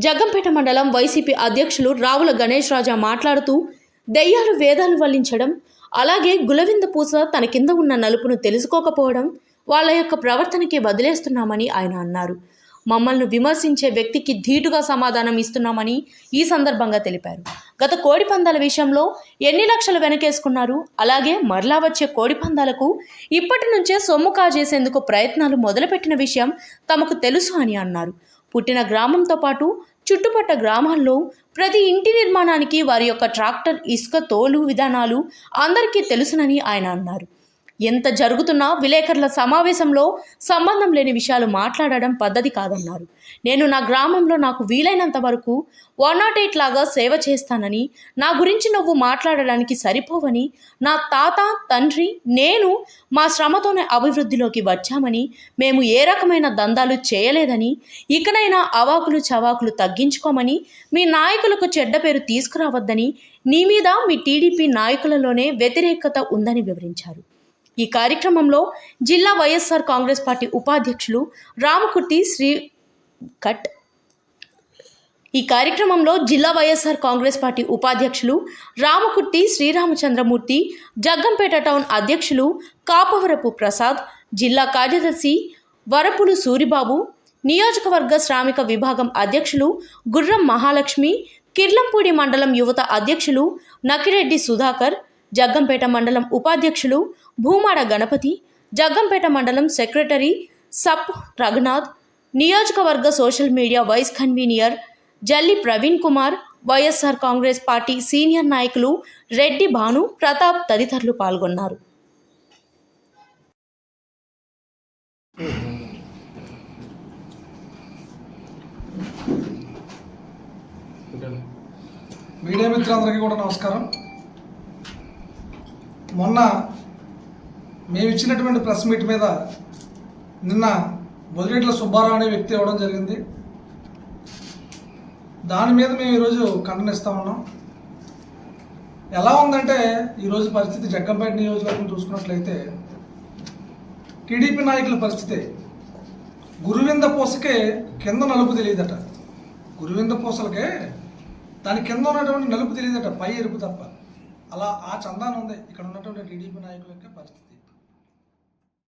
జగ్గంపేట మండలం వైసీపీ అధ్యక్షులు రావుల గణేష్ రాజా మాట్లాడుతూ దెయ్యాలు వేదాలు వల్లించడం, అలాగే గులవింద పూస తన కింద ఉన్న నలుపును తెలుసుకోకపోవడం వాళ్ళ యొక్క ప్రవర్తనకి వదిలేస్తున్నామని ఆయన అన్నారు. మమ్మల్ని విమర్శించే వ్యక్తికి ధీటుగా సమాధానం ఇస్తున్నామని ఈ సందర్భంగా తెలిపారు. గత కోడి పందాల విషయంలో ఎన్ని లక్షలు వెనకేసుకున్నారు, అలాగే మరలా వచ్చే కోడి పందాలకు ఇప్పటి నుంచే సొమ్ము కాజేసేందుకు ప్రయత్నాలు మొదలుపెట్టిన విషయం తమకు తెలుసు అని అన్నారు. పుట్టిన గ్రామంతో పాటు చుట్టుపట్ల గ్రామాల్లో ప్రతి ఇంటి నిర్మాణానికి వారి యొక్క ట్రాక్టర్, ఇసుక తోలు విధానాలు అందరికీ తెలుసునని ఆయన అన్నారు. ఎంత జరుగుతున్నా విలేకరుల సమావేశంలో సంబంధం లేని విషయాలు మాట్లాడడం పద్ధతి కాదన్నారు. నేను నా గ్రామంలో నాకు వీలైనంత వరకు 108 లాగా సేవ చేస్తానని, నా గురించి నువ్వు మాట్లాడడానికి సరిపోవని, నా తాత, తండ్రి, నేను మా శ్రమతోనే అభివృద్ధిలోకి వచ్చామని, మేము ఏ రకమైన దందాలు చేయలేదని, ఇకనైనా అవాకులు చవాకులు తగ్గించుకోమని, మీ నాయకులకు చెడ్డ పేరు తీసుకురావద్దని, నీ మీద మీ టీడీపీ నాయకులలోనే వ్యతిరేకత ఉందని వివరించారు. ఈ కార్యక్రమంలో జిల్లా వైఎస్ఆర్ కాంగ్రెస్ పార్టీ ఉపాధ్యక్షులు రామకుర్తి శ్రీరామచంద్రమూర్తి, జగ్గంపేట టౌన్ అధ్యక్షులు కాపవరపు ప్రసాద్, జిల్లా కార్యదర్శి వరపులు సూరిబాబు, నియోజకవర్గ శ్రామిక విభాగం అధ్యక్షులు గుర్రం మహాలక్ష్మి, కిర్లంపూడి మండలం యువత అధ్యక్షులు నకిరెడ్డి సుధాకర్, జగ్గంపేట మండలం ఉపాధ్యక్షులు భూమాడ గణపతి, జగ్గంపేట మండలం సెక్రటరీ సప్ రఘునాథ్, నియోజకవర్గ సోషల్ మీడియా వైస్ కన్వీనర్ జల్లి ప్రవీణ్ కుమార్, వైఎస్ఆర్ కాంగ్రెస్ పార్టీ సీనియర్ నాయకులు రెడ్డి భాను ప్రతాప్ తదితరులు పాల్గొన్నారు. మీడియా మిత్రులందరికీ కూడా నమస్కారం. మొన్న మేము ఇచ్చినటువంటి ప్రెస్ మీట్ మీద నిన్న బొదిరెడ్ల సుబ్బారావు అనే వ్యక్తి ఇవ్వడం జరిగింది. దాని మీద మేము ఈరోజు ఖండనిస్తూ ఉన్నాం. ఎలా ఉందంటే ఈరోజు పరిస్థితి జగ్గంపేట నియోజకవర్గం చూసుకున్నట్లయితే టీడీపీ నాయకుల పరిస్థితి గురువింద పూసకే కింద నలుపు తెలియదట. గురువింద పూసలకే దాని కింద ఉన్నటువంటి నలుపు తెలియదట, పై ఎరుపు తప్ప. అలా ఆ చందాన ఉంది ఇక్కడ ఉన్నటువంటి టీడీపీ నాయకుల యొక్క పరిస్థితి.